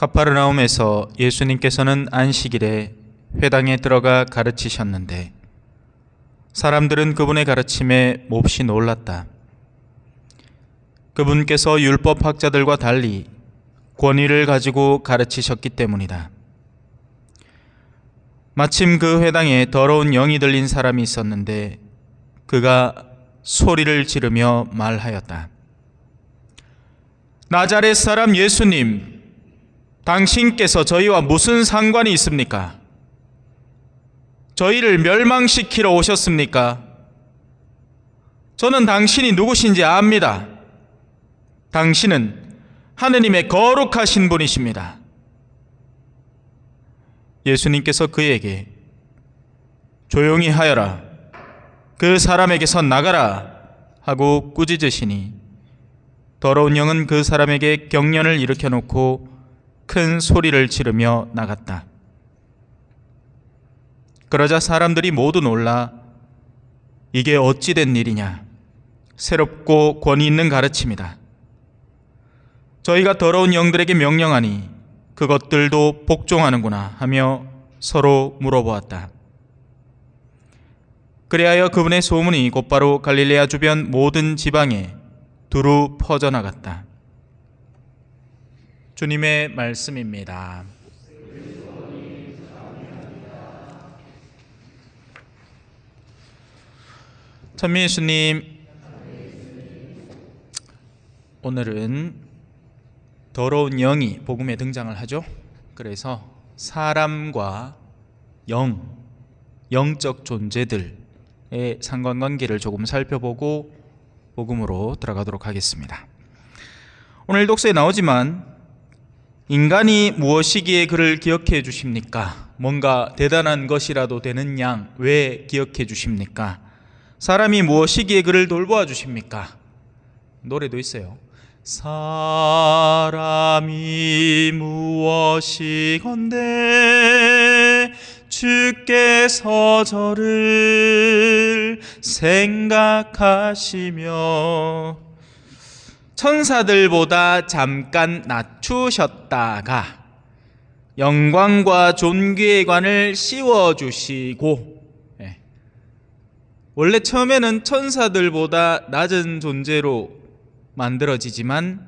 가파르나움에서 예수님께서는 안식일에 회당에 들어가 가르치셨는데 사람들은 그분의 가르침에 몹시 놀랐다. 그분께서 율법학자들과 달리 권위를 가지고 가르치셨기 때문이다. 마침 그 회당에 더러운 영이 들린 사람이 있었는데 그가 소리를 지르며 말하였다. 나자렛 사람 예수님, 당신께서 저희와 무슨 상관이 있습니까? 저희를 멸망시키러 오셨습니까? 저는 당신이 누구신지 압니다. 당신은 하느님의 거룩하신 분이십니다. 예수님께서 그에게 조용히 하여라, 그 사람에게서 나가라 하고 꾸짖으시니 더러운 영은 그 사람에게 경련을 일으켜 놓고 큰 소리를 지르며 나갔다. 그러자 사람들이 모두 놀라 이게 어찌 된 일이냐, 새롭고 권위 있는 가르침이다. 저희가 더러운 영들에게 명령하니 그것들도 복종하는구나 하며 서로 물어보았다. 그리하여 그분의 소문이 곧바로 갈릴레아 주변 모든 지방에 두루 퍼져나갔다. 주님의 말씀입니다. 천미 예수님, 오늘은 더러운 영이 복음에 등장을 하죠. 그래서 사람과 영적 존재들의 상관관계를 조금 살펴보고 복음으로 들어가도록 하겠습니다. 오늘 독서에 나오지만 인간이 무엇이기에 그를 기억해 주십니까? 뭔가 대단한 것이라도 되는 양 왜 기억해 주십니까? 사람이 무엇이기에 그를 돌보아 주십니까? 노래도 있어요. 사람이 무엇이건대 주께서 저를 생각하시며 천사들보다 잠깐 낮추셨다가 영광과 존귀의 관을 씌워주시고, 원래 처음에는 천사들보다 낮은 존재로 만들어지지만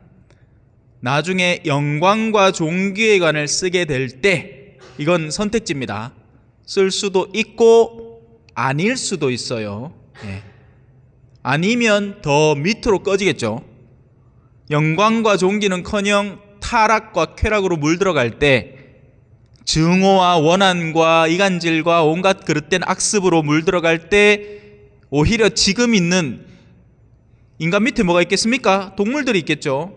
나중에 영광과 존귀의 관을 쓰게 될 때 이건 선택지입니다. 쓸 수도 있고 아닐 수도 있어요. 아니면 더 밑으로 꺼지겠죠. 영광과 존귀는커녕 타락과 쾌락으로 물들어갈 때 증오와 원한과 이간질과 온갖 그릇된 악습으로 물들어갈 때 오히려 지금 있는 인간 밑에 뭐가 있겠습니까? 동물들이 있겠죠.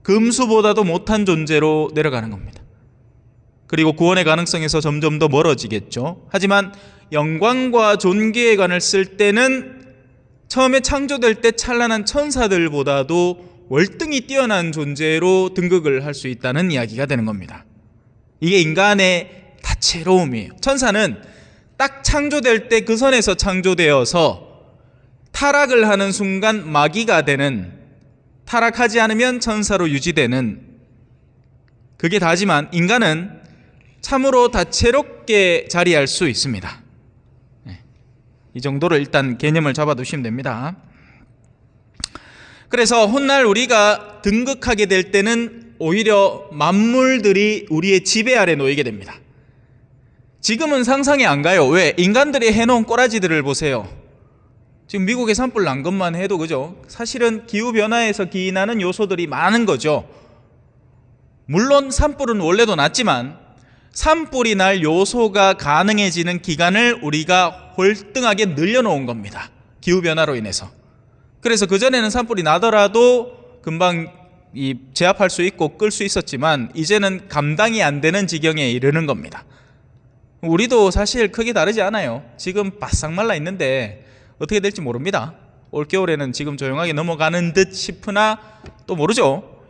금수보다도 못한 존재로 내려가는 겁니다. 그리고 구원의 가능성에서 점점 더 멀어지겠죠. 하지만 영광과 존귀의 관을 쓸 때는 처음에 창조될 때 찬란한 천사들보다도 월등히 뛰어난 존재로 등극을 할 수 있다는 이야기가 되는 겁니다. 이게 인간의 다채로움이에요. 천사는 딱 창조될 때 그 선에서 창조되어서 타락을 하는 순간 마귀가 되는, 타락하지 않으면 천사로 유지되는, 그게 다지만 인간은 참으로 다채롭게 자리할 수 있습니다. 이 정도로 일단 개념을 잡아두시면 됩니다. 그래서 훗날 우리가 등극하게 될 때는 오히려 만물들이 우리의 지배 아래 놓이게 됩니다. 지금은 상상이 안 가요. 왜? 인간들이 해놓은 꼬라지들을 보세요. 지금 미국의 산불 난 것만 해도, 그죠? 사실은 기후변화에서 기인하는 요소들이 많은 거죠. 물론 산불은 원래도 났지만 산불이 날 요소가 가능해지는 기간을 우리가 월등하게 늘려놓은 겁니다. 기후변화로 인해서. 그래서 그전에는 산불이 나더라도 금방 제압할 수 있고 끌 수 있었지만 이제는 감당이 안 되는 지경에 이르는 겁니다. 우리도 사실 크게 다르지 않아요. 지금 바싹 말라 있는데 어떻게 될지 모릅니다. 올겨울에는 지금 조용하게 넘어가는 듯 싶으나 또 모르죠.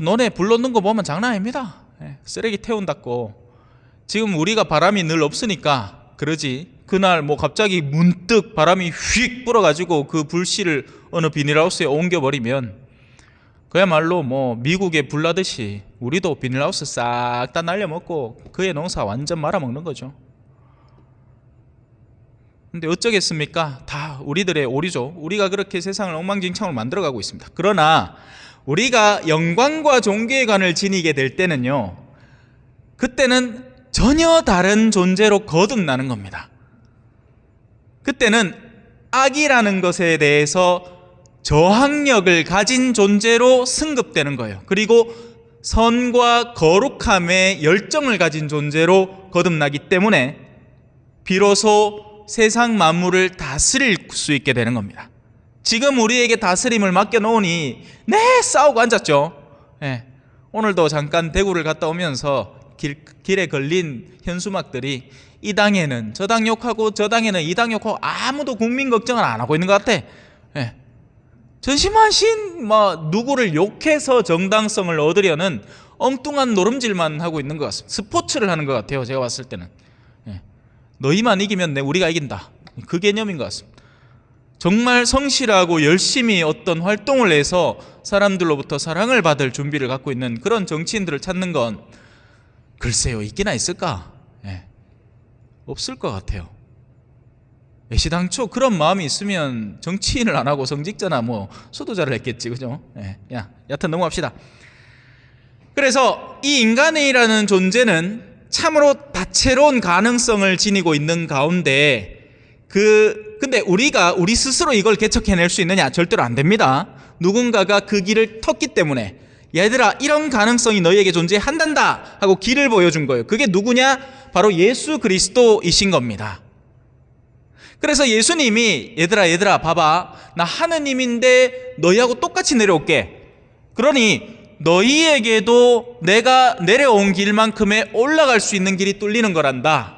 논에 불 놓는 거 보면 장난 아닙니다. 쓰레기 태운다고. 지금 우리가 바람이 늘 없으니까 그러지, 그날 뭐 갑자기 문득 바람이 휙 불어가지고 그 불씨를 어느 비닐하우스에 옮겨버리면 그야말로 뭐 미국에 불나듯이 우리도 비닐하우스 싹 다 날려먹고 그의 농사 완전 말아먹는 거죠. 근데 어쩌겠습니까? 다 우리들의 오류죠. 우리가 그렇게 세상을 엉망진창으로 만들어가고 있습니다. 그러나 우리가 영광과 존귀의 관을 지니게 될 때는요, 그때는 전혀 다른 존재로 거듭나는 겁니다. 그때는 악이라는 것에 대해서 저항력을 가진 존재로 승급되는 거예요. 그리고 선과 거룩함에 열정을 가진 존재로 거듭나기 때문에 비로소 세상 만물을 다스릴 수 있게 되는 겁니다. 지금 우리에게 다스림을 맡겨놓으니 싸우고 앉았죠. 오늘도 잠깐 대구를 갔다 오면서 길에 걸린 현수막들이 이 당에는 저 당 욕하고 저 당에는 이 당 욕하고 아무도 국민 걱정을 안 하고 있는 것 같아. 전심하신 누구를 욕해서 정당성을 얻으려는 엉뚱한 노름질만 하고 있는 것 같습니다. 스포츠를 하는 것 같아요. 제가 봤을 때는 너희만 이기면 우리가 이긴다, 그 개념인 것 같습니다. 정말 성실하고 열심히 어떤 활동을 해서 사람들로부터 사랑을 받을 준비를 갖고 있는 그런 정치인들을 찾는 건 글쎄요, 있기나 있을까? 없을 것 같아요. 애시당초 그런 마음이 있으면 정치인을 안 하고 성직자나 수도자를 했겠지, 그죠? 여튼 넘어갑시다. 그래서 이 인간이라는 존재는 참으로 다채로운 가능성을 지니고 있는 가운데 근데 우리 스스로 이걸 개척해낼 수 있느냐? 절대로 안 됩니다. 누군가가 그 길을 텄기 때문에 얘들아, 이런 가능성이 너희에게 존재한단다 하고 길을 보여준 거예요. 그게 누구냐? 바로 예수 그리스도이신 겁니다. 그래서 예수님이 얘들아 봐봐, 나 하느님인데 너희하고 똑같이 내려올게. 그러니 너희에게도 내가 내려온 길만큼의 올라갈 수 있는 길이 뚫리는 거란다.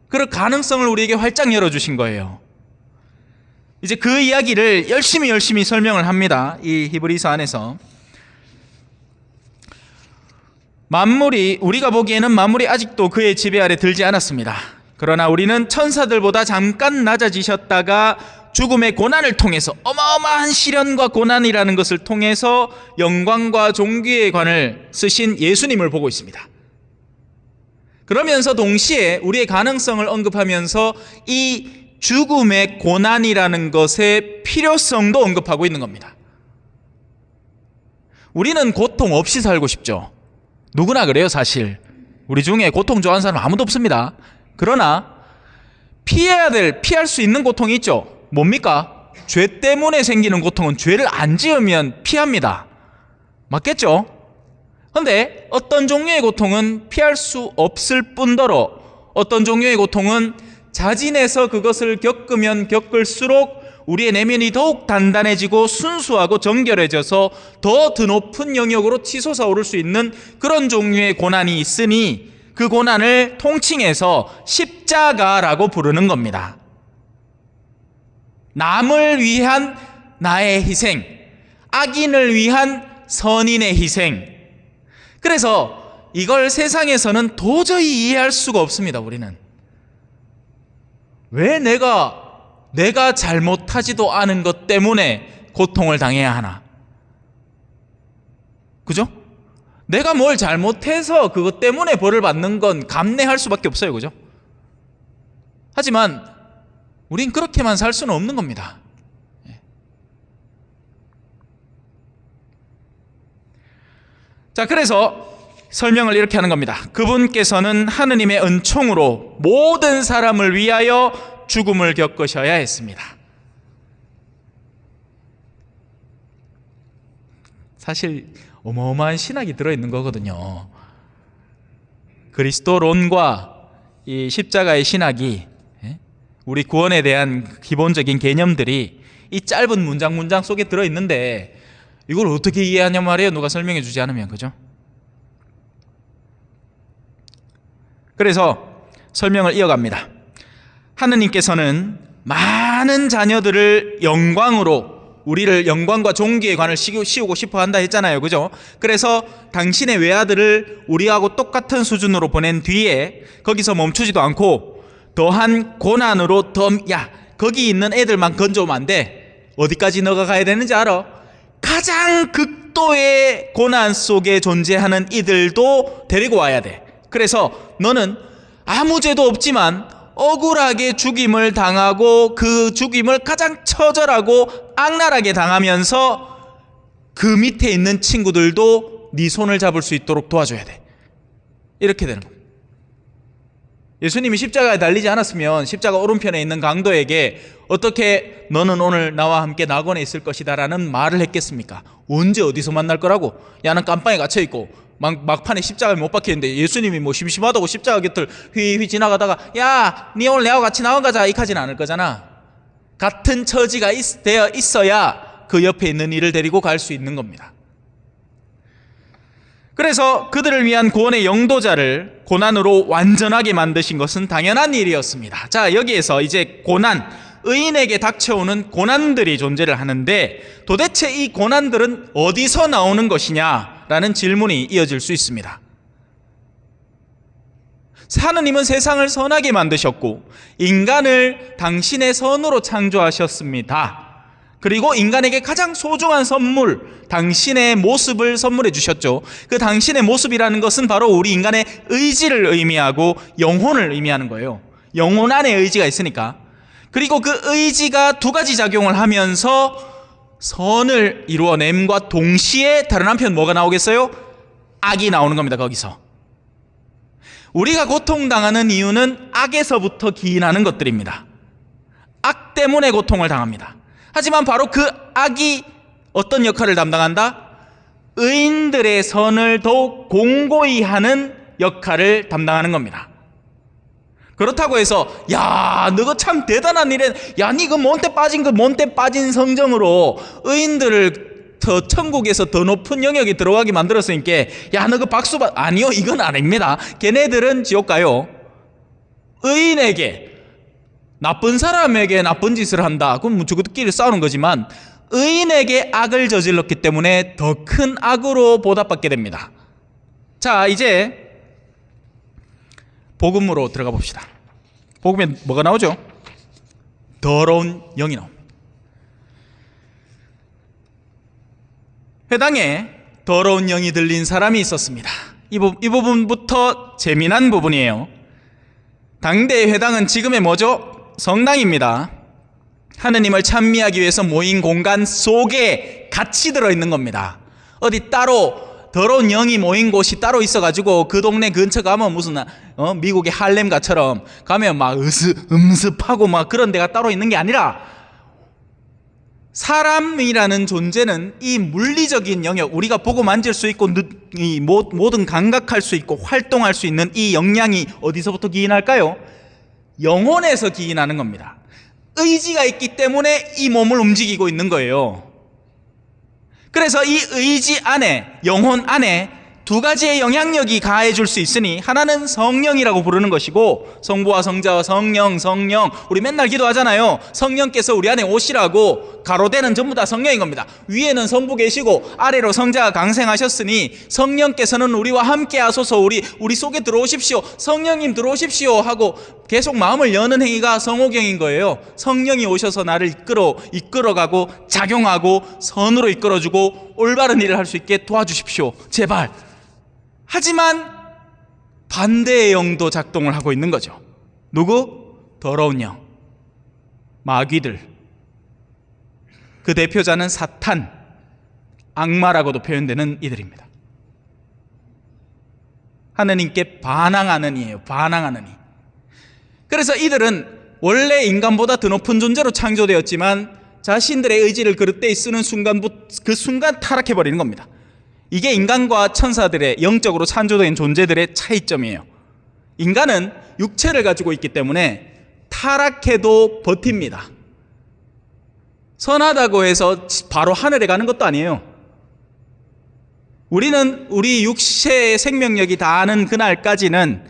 그런 가능성을 우리에게 활짝 열어주신 거예요. 이제 그 이야기를 열심히 설명을 합니다. 이 히브리서 안에서 우리가 보기에는 만물이 아직도 그의 지배 아래 들지 않았습니다. 그러나 우리는 천사들보다 잠깐 낮아지셨다가 죽음의 고난을 통해서, 어마어마한 시련과 고난이라는 것을 통해서 영광과 존귀의 관을 쓰신 예수님을 보고 있습니다. 그러면서 동시에 우리의 가능성을 언급하면서 이 죽음의 고난이라는 것의 필요성도 언급하고 있는 겁니다. 우리는 고통 없이 살고 싶죠. 누구나 그래요, 사실. 우리 중에 고통 좋아하는 사람 아무도 없습니다. 그러나 피할 수 있는 고통이 있죠. 뭡니까? 죄 때문에 생기는 고통은 죄를 안 지으면 피합니다. 맞겠죠? 그런데 어떤 종류의 고통은 피할 수 없을 뿐더러 어떤 종류의 고통은 자진해서 그것을 겪으면 겪을수록 우리의 내면이 더욱 단단해지고 순수하고 정결해져서 더 드높은 영역으로 치솟아오를 수 있는 그런 종류의 고난이 있으니 그 고난을 통칭해서 십자가라고 부르는 겁니다. 남을 위한 나의 희생, 악인을 위한 선인의 희생. 그래서 이걸 세상에서는 도저히 이해할 수가 없습니다. 우리는 왜 내가 잘못하지도 않은 것 때문에 고통을 당해야 하나? 그죠? 내가 뭘 잘못해서 그것 때문에 벌을 받는 건 감내할 수밖에 없어요. 그죠? 하지만 우린 그렇게만 살 수는 없는 겁니다. 자, 그래서 설명을 이렇게 하는 겁니다. 그분께서는 하느님의 은총으로 모든 사람을 위하여 죽음을 겪으셔야 했습니다. 사실 어마어마한 신학이 들어있는 거거든요. 그리스도론과 이 십자가의 신학이, 우리 구원에 대한 기본적인 개념들이 이 짧은 문장 속에 들어있는데 이걸 어떻게 이해하냐 말이에요. 누가 설명해 주지 않으면. 그죠? 그래서 설명을 이어갑니다. 하느님께서는 많은 자녀들을 우리를 영광과 존귀의 관을 씌우고 싶어 한다 했잖아요. 그죠? 그래서 당신의 외아들을 우리하고 똑같은 수준으로 보낸 뒤에 거기서 멈추지도 않고 더한 고난으로 거기 있는 애들만 건져오면 안 돼. 어디까지 너가 가야 되는지 알아? 가장 극도의 고난 속에 존재하는 이들도 데리고 와야 돼. 그래서 너는 아무 죄도 없지만 억울하게 죽임을 당하고 그 죽임을 가장 처절하고 악랄하게 당하면서 그 밑에 있는 친구들도 네 손을 잡을 수 있도록 도와줘야 돼. 이렇게 되는 거예요. 예수님이 십자가에 달리지 않았으면 십자가 오른편에 있는 강도에게 어떻게 너는 오늘 나와 함께 낙원에 있을 것이다 라는 말을 했겠습니까? 언제 어디서 만날 거라고? 야는 깜빵에 갇혀있고 막판에 십자가에 못 박혔는데 예수님이 뭐 심심하다고 십자가 곁을 휘휘 지나가다가 야, 니 오늘 내하고 같이 나와 가자 이까지는 않을 거잖아. 같은 처지가 되어 있어야 그 옆에 있는 이를 데리고 갈 수 있는 겁니다. 그래서 그들을 위한 구원의 영도자를 고난으로 완전하게 만드신 것은 당연한 일이었습니다. 자, 여기에서 이제 고난, 의인에게 닥쳐오는 고난들이 존재를 하는데 도대체 이 고난들은 어디서 나오는 것이냐라는 질문이 이어질 수 있습니다. 하느님은 세상을 선하게 만드셨고 인간을 당신의 선으로 창조하셨습니다. 그리고 인간에게 가장 소중한 선물, 당신의 모습을 선물해 주셨죠. 그 당신의 모습이라는 것은 바로 우리 인간의 의지를 의미하고 영혼을 의미하는 거예요. 영혼 안에 의지가 있으니까. 그리고 그 의지가 두 가지 작용을 하면서 선을 이루어냄과 동시에 다른 한편 뭐가 나오겠어요? 악이 나오는 겁니다. 거기서 우리가 고통당하는 이유는 악에서부터 기인하는 것들입니다. 악 때문에 고통을 당합니다. 하지만 바로 그 악이 어떤 역할을 담당한다? 의인들의 선을 더욱 공고히 하는 역할을 담당하는 겁니다. 그렇다고 해서 야, 너가 참 대단한 일에 야, 니 그 몬테 빠진 성정으로 의인들을 더 천국에서 더 높은 영역에 들어가게 만들었으니까 야, 너 그 박수 받 아니요, 이건 아닙니다. 걔네들은 지옥 가요. 의인에게 나쁜 사람에게 나쁜 짓을 한다. 그럼 저것끼리 싸우는 거지만 의인에게 악을 저질렀기 때문에 더 큰 악으로 보답받게 됩니다. 자, 이제 복음으로 들어가 봅시다. 복음에 뭐가 나오죠? 더러운 영이 나옵니다. 회당에 더러운 영이 들린 사람이 있었습니다. 이 부분부터 재미난 부분이에요. 당대의 회당은 지금의 뭐죠? 성당입니다. 하느님을 찬미하기 위해서 모인 공간 속에 같이 들어있는 겁니다. 어디 따로 더러운 영이 모인 곳이 따로 있어가지고 그 동네 근처 가면 무슨 미국의 할렘가처럼 가면 막 음습하고 막 그런 데가 따로 있는 게 아니라 사람이라는 존재는 이 물리적인 영역, 우리가 보고 만질 수 있고 이 모든 감각할 수 있고 활동할 수 있는 이 역량이 어디서부터 기인할까요? 영혼에서 기인하는 겁니다. 의지가 있기 때문에 이 몸을 움직이고 있는 거예요. 그래서 이 의지 안에, 영혼 안에 두 가지의 영향력이 가해 줄 수 있으니 하나는 성령이라고 부르는 것이고 성부와 성자와 성령 우리 맨날 기도하잖아요. 성령께서 우리 안에 오시라고. 가로대는 전부 다 성령인 겁니다. 위에는 성부 계시고 아래로 성자가 강생하셨으니 성령께서는 우리와 함께 하소서, 우리 속에 들어오십시오, 성령님 들어오십시오 하고 계속 마음을 여는 행위가 성호경인 거예요. 성령이 오셔서 나를 이끌어가고 작용하고 선으로 이끌어주고 올바른 일을 할 수 있게 도와주십시오, 제발. 하지만 반대의 영도 작동을 하고 있는 거죠. 누구? 더러운 영, 마귀들. 그 대표자는 사탄, 악마라고도 표현되는 이들입니다. 하느님께 반항하는 이에요. 반항하는 이. 그래서 이들은 원래 인간보다 더 높은 존재로 창조되었지만 자신들의 의지를 그릇되이 쓰는 그 순간 타락해버리는 겁니다. 이게 인간과 천사들의 영적으로 창조된 존재들의 차이점이에요. 인간은 육체를 가지고 있기 때문에 타락해도 버팁니다. 선하다고 해서 바로 하늘에 가는 것도 아니에요. 우리는 우리 육체의 생명력이 닿는 그날까지는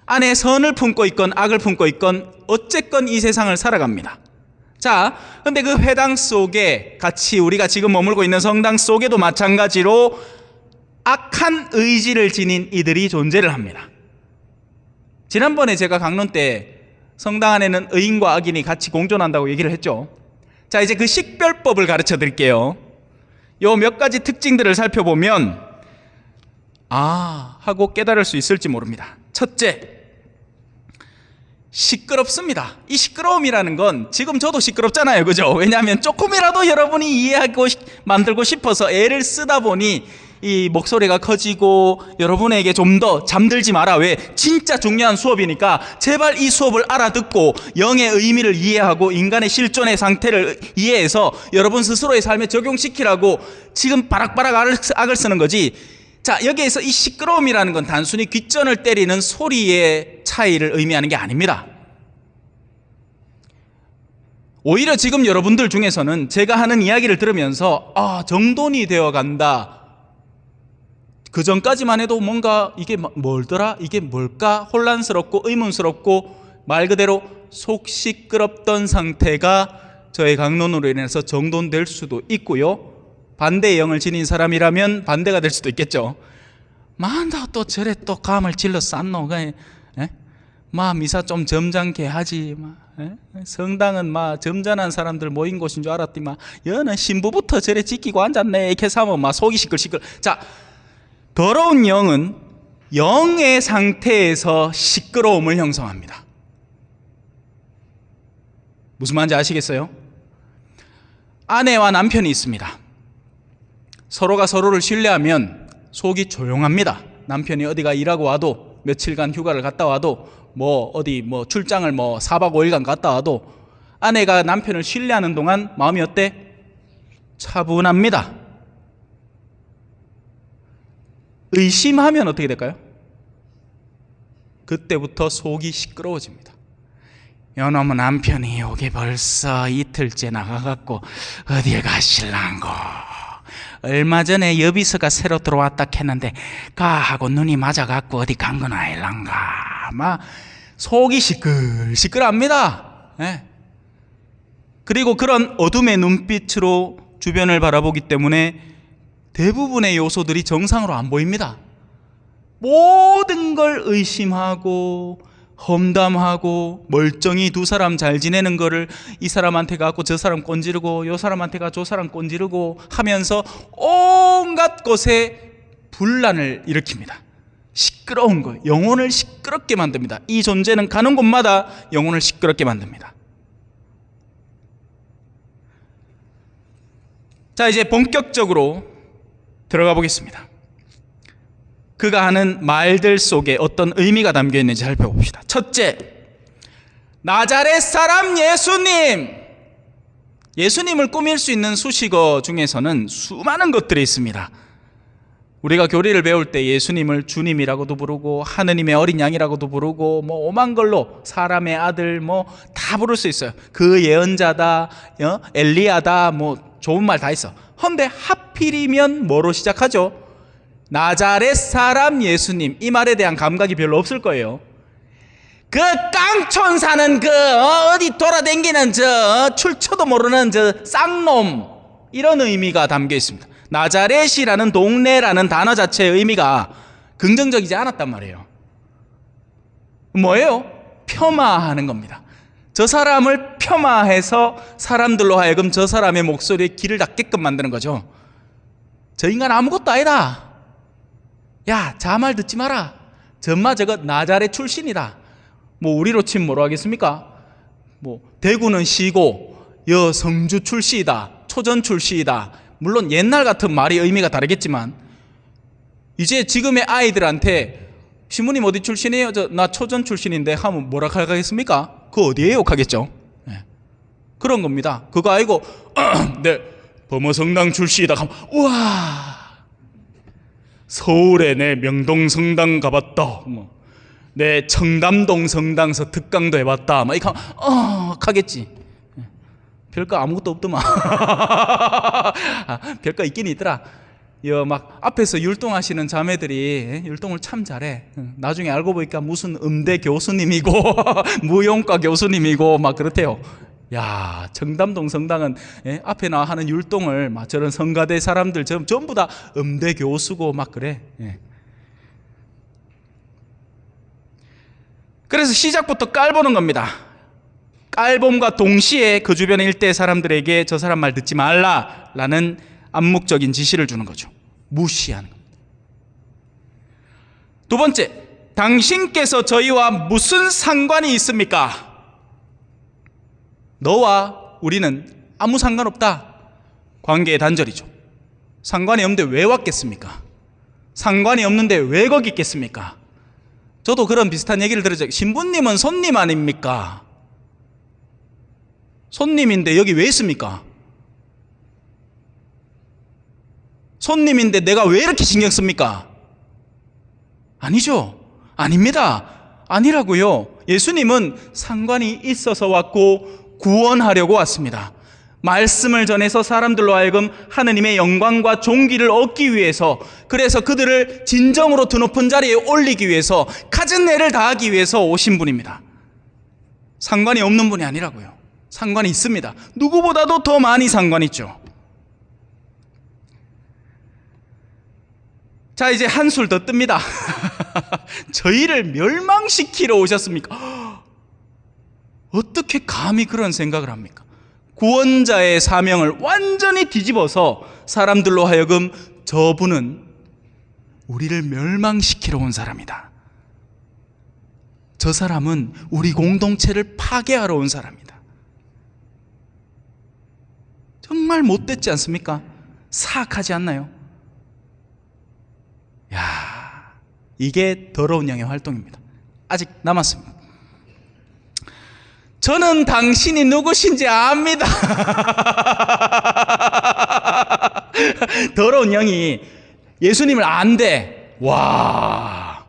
안에 선을 품고 있건 악을 품고 있건 어쨌건 이 세상을 살아갑니다. 자, 근데 그 회당 속에 같이 우리가 지금 머물고 있는 성당 속에도 마찬가지로 악한 의지를 지닌 이들이 존재를 합니다. 지난번에 제가 강론 때 성당 안에는 의인과 악인이 같이 공존한다고 얘기를 했죠. 자, 이제 그 식별법을 가르쳐 드릴게요. 요 몇 가지 특징들을 살펴보면 하고 깨달을 수 있을지 모릅니다. 첫째, 시끄럽습니다. 이 시끄러움이라는 건 지금 저도 시끄럽잖아요, 그죠? 왜냐하면 조금이라도 여러분이 이해하고 만들고 싶어서 애를 쓰다 보니 이 목소리가 커지고, 여러분에게 좀 더 잠들지 마라, 왜? 진짜 중요한 수업이니까 제발 이 수업을 알아듣고 영의 의미를 이해하고 인간의 실존의 상태를 이해해서 여러분 스스로의 삶에 적용시키라고 지금 바락바락 악을 쓰는 거지. 자, 여기에서 이 시끄러움이라는 건 단순히 귓전을 때리는 소리의 차이를 의미하는 게 아닙니다. 오히려 지금 여러분들 중에서는 제가 하는 이야기를 들으면서 정돈이 되어 간다, 그 전까지만 해도 뭔가 이게 뭘더라? 이게 뭘까? 혼란스럽고 의문스럽고 말 그대로 속 시끄럽던 상태가 저의 강론으로 인해서 정돈될 수도 있고요. 반대의 영을 지닌 사람이라면 반대가 될 수도 있겠죠. 나 또 저래 또 감을 질러 쌌노. 미사 좀 점잖게 하지. 성당은 점잖은 사람들 모인 곳인 줄 알았더니 여는 신부부터 저래 지키고 앉았네. 이렇게 사면 속이 시끌시끌. 자, 더러운 영은 영의 상태에서 시끄러움을 형성합니다. 무슨 말인지 아시겠어요? 아내와 남편이 있습니다. 서로가 서로를 신뢰하면 속이 조용합니다. 남편이 어디가 일하고 와도, 며칠간 휴가를 갔다 와도, 어디 출장을 4박 5일간 갔다 와도 아내가 남편을 신뢰하는 동안 마음이 어때? 차분합니다. 의심하면 어떻게 될까요? 그때부터 속이 시끄러워집니다. 요놈의 남편이 여기 벌써 이틀째 나가갖고 어디에 가실랑고, 얼마 전에 여비서가 새로 들어왔다 했는데 가하고 눈이 맞아갖고 어디 간 건 아닐란가, 속이 시끌시끌합니다. 그리고 그런 어둠의 눈빛으로 주변을 바라보기 때문에 대부분의 요소들이 정상으로 안 보입니다. 모든 걸 의심하고 험담하고 멀쩡히 두 사람 잘 지내는 거를 이 사람한테 가고 저 사람 꼰지르고 요 사람한테 가 저 사람 꼰지르고 하면서 온갖 곳에 분란을 일으킵니다. 시끄러운 거, 영혼을 시끄럽게 만듭니다. 이 존재는 가는 곳마다 영혼을 시끄럽게 만듭니다. 자, 이제 본격적으로 들어가 보겠습니다. 그가 하는 말들 속에 어떤 의미가 담겨 있는지 살펴봅시다. 첫째, 나자렛 사람 예수님. 예수님을 꾸밀 수 있는 수식어 중에서는 수많은 것들이 있습니다. 우리가 교리를 배울 때 예수님을 주님이라고도 부르고 하느님의 어린 양이라고도 부르고 오만 걸로 사람의 아들 다 부를 수 있어요. 그 예언자다, 엘리야다, 좋은 말 다 있어. 헌데 하필이면 뭐로 시작하죠? 나자렛 사람 예수님. 이 말에 대한 감각이 별로 없을 거예요. 그 깡촌 사는 어디 돌아다니는 출처도 모르는 쌍놈, 이런 의미가 담겨 있습니다. 나자렛이라는 동네라는 단어 자체의 의미가 긍정적이지 않았단 말이에요. 뭐예요? 폄하하는 겁니다. 저 사람을 폄하해서 사람들로 하여금 저 사람의 목소리에 귀를 닫게끔 만드는 거죠. 저 인간 아무것도 아니다. 야, 자 말 듣지 마라. 저마 저거 나자렛 출신이다. 우리로 치면 뭐로 하겠습니까? 대구는 시고 여 성주 출시이다, 초전 출시이다. 물론 옛날 같은 말이 의미가 다르겠지만 이제 지금의 아이들한테 시모님 어디 출신이에요? 나 초전 출신인데 하면 뭐라 하겠습니까? 그 어디에 욕하겠죠? 그런 겁니다. 그거 아니고 네, 범어성당 출시이다 하면 우와, 서울에 내 명동 성당 가봤다, 내 청담동 성당서 특강도 해봤다, 이렇게 하면 하겠지. 별거 아무것도 없더만. 별거 있긴 있더라. 앞에서 율동하시는 자매들이 율동을 참 잘해. 나중에 알고 보니까 무슨 음대 교수님이고 무용과 교수님이고 그렇대요. 야, 청담동 성당은 앞에 나 하는 율동을 저런 성가대 사람들 전부 다 음대 교수고 그래. 그래서 시작부터 깔보는 겁니다. 깔봄과 동시에 그 주변의 일대 사람들에게 저 사람 말 듣지 말라라는 암묵적인 지시를 주는 거죠. 무시하는 겁니다. 두 번째, 당신께서 저희와 무슨 상관이 있습니까? 너와 우리는 아무 상관없다. 관계의 단절이죠. 상관이 없는데 왜 왔겠습니까? 상관이 없는데 왜 거기 있겠습니까? 저도 그런 비슷한 얘기를 들었죠. 신부님은 손님 아닙니까? 손님인데 여기 왜 있습니까? 손님인데 내가 왜 이렇게 신경 씁니까? 아니죠. 아닙니다. 아니라고요. 예수님은 상관이 있어서 왔고 구원하려고 왔습니다. 말씀을 전해서 사람들로 하여금 하느님의 영광과 존귀를 얻기 위해서, 그래서 그들을 진정으로 드높은 자리에 올리기 위해서, 갖은 애를 다하기 위해서 오신 분입니다. 상관이 없는 분이 아니라고요. 상관이 있습니다. 누구보다도 더 많이 상관이 있죠. 자, 이제 한술 더 뜹니다. 저희를 멸망시키러 오셨습니까? 어떻게 감히 그런 생각을 합니까? 구원자의 사명을 완전히 뒤집어서 사람들로 하여금 저분은 우리를 멸망시키러 온 사람이다. 저 사람은 우리 공동체를 파괴하러 온 사람이다. 정말 못됐지 않습니까? 사악하지 않나요? 야, 이게 더러운 영의 활동입니다. 아직 남았습니다. 저는 당신이 누구신지 압니다. 더러운 영이 예수님을 안대. 와,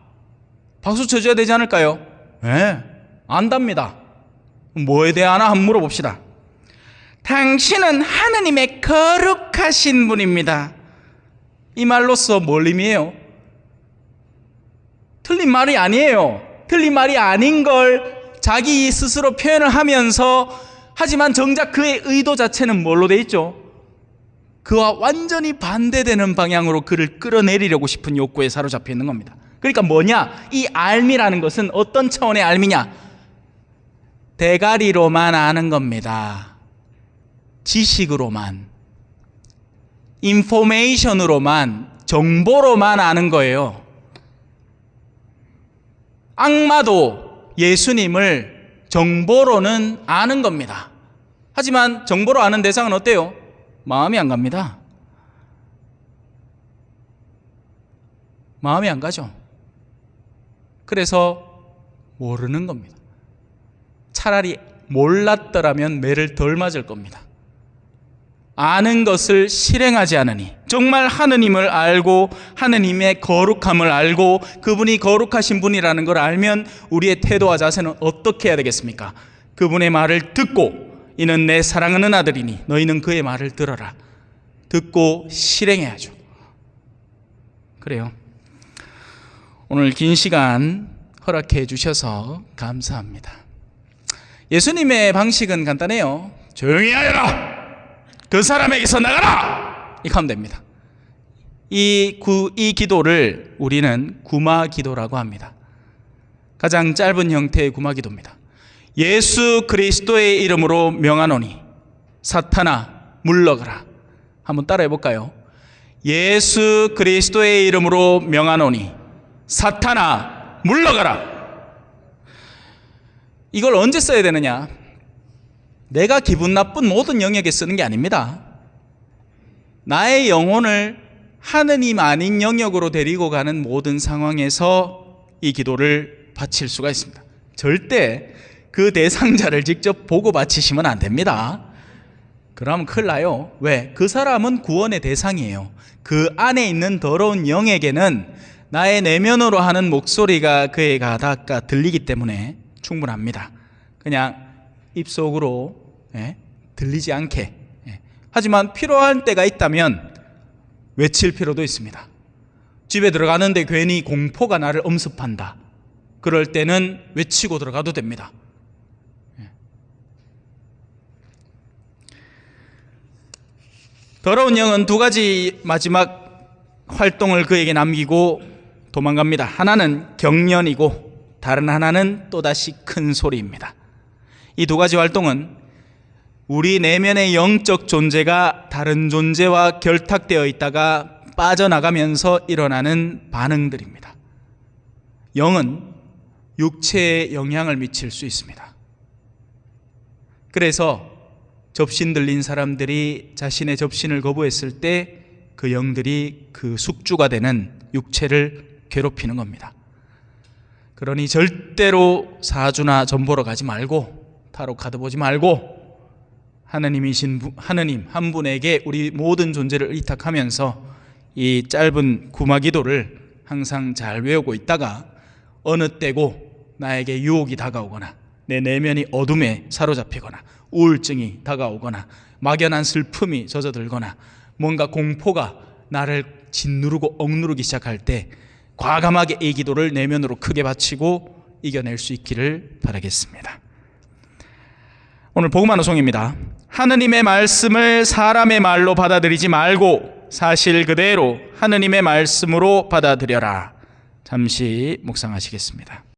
박수 쳐줘야 되지 않을까요? 네, 안답니다. 뭐에 대하나 한번 물어봅시다. 당신은 하느님의 거룩하신 분입니다. 이 말로써 뭘 의미해요? 틀린 말이 아니에요. 틀린 말이 아닌 걸 자기 스스로 표현을 하면서, 하지만 정작 그의 의도 자체는 뭘로 돼 있죠? 그와 완전히 반대되는 방향으로 그를 끌어내리려고 싶은 욕구에 사로잡혀 있는 겁니다. 그러니까 뭐냐? 이 알미라는 것은 어떤 차원의 알미냐? 대가리로만 아는 겁니다. 지식으로만, 인포메이션으로만, 정보로만 아는 거예요. 악마도 예수님을 정보로는 아는 겁니다. 하지만 정보로 아는 대상은 어때요? 마음이 안 갑니다. 마음이 안 가죠. 그래서 모르는 겁니다. 차라리 몰랐더라면 매를 덜 맞을 겁니다. 아는 것을 실행하지 않으니, 정말 하느님을 알고 하느님의 거룩함을 알고 그분이 거룩하신 분이라는 걸 알면 우리의 태도와 자세는 어떻게 해야 되겠습니까? 그분의 말을 듣고, 이는 내 사랑하는 아들이니 너희는 그의 말을 들어라. 듣고 실행해야죠. 그래요. 오늘 긴 시간 허락해 주셔서 감사합니다. 예수님의 방식은 간단해요. 조용히 하여라! 그 사람에게서 나가라! 이렇게 하면 됩니다. 이 기도를 우리는 구마 기도라고 합니다. 가장 짧은 형태의 구마 기도입니다. 예수 그리스도의 이름으로 명하노니 사탄아 물러가라. 한번 따라해 볼까요? 예수 그리스도의 이름으로 명하노니 사탄아 물러가라. 이걸 언제 써야 되느냐? 내가 기분 나쁜 모든 영역에 쓰는 게 아닙니다. 나의 영혼을 하느님 아닌 영역으로 데리고 가는 모든 상황에서 이 기도를 바칠 수가 있습니다. 절대 그 대상자를 직접 보고 바치시면 안 됩니다. 그러면 큰일 나요. 왜? 그 사람은 구원의 대상이에요. 그 안에 있는 더러운 영에게는 나의 내면으로 하는 목소리가 그의 가다가 들리기 때문에 충분합니다. 그냥 입속으로 들리지 않게. 하지만 필요한 때가 있다면 외칠 필요도 있습니다. 집에 들어가는데 괜히 공포가 나를 엄습한다. 그럴 때는 외치고 들어가도 됩니다. 더러운 영은 두 가지 마지막 활동을 그에게 남기고 도망갑니다. 하나는 경련이고 다른 하나는 또다시 큰 소리입니다. 이 두 가지 활동은 우리 내면의 영적 존재가 다른 존재와 결탁되어 있다가 빠져나가면서 일어나는 반응들입니다. 영은 육체에 영향을 미칠 수 있습니다. 그래서 접신 들린 사람들이 자신의 접신을 거부했을 때 그 영들이 그 숙주가 되는 육체를 괴롭히는 겁니다. 그러니 절대로 사주나 점 보러 가지 말고 타로 카드 보지 말고 하느님 한 분에게 우리 모든 존재를 의탁하면서 이 짧은 구마 기도를 항상 잘 외우고 있다가 어느 때고 나에게 유혹이 다가오거나 내 내면이 어둠에 사로잡히거나 우울증이 다가오거나 막연한 슬픔이 젖어들거나 뭔가 공포가 나를 짓누르고 억누르기 시작할 때 과감하게 이 기도를 내면으로 크게 바치고 이겨낼 수 있기를 바라겠습니다. 오늘 복음한 호송입니다. 하느님의 말씀을 사람의 말로 받아들이지 말고 사실 그대로 하느님의 말씀으로 받아들여라. 잠시 묵상하시겠습니다.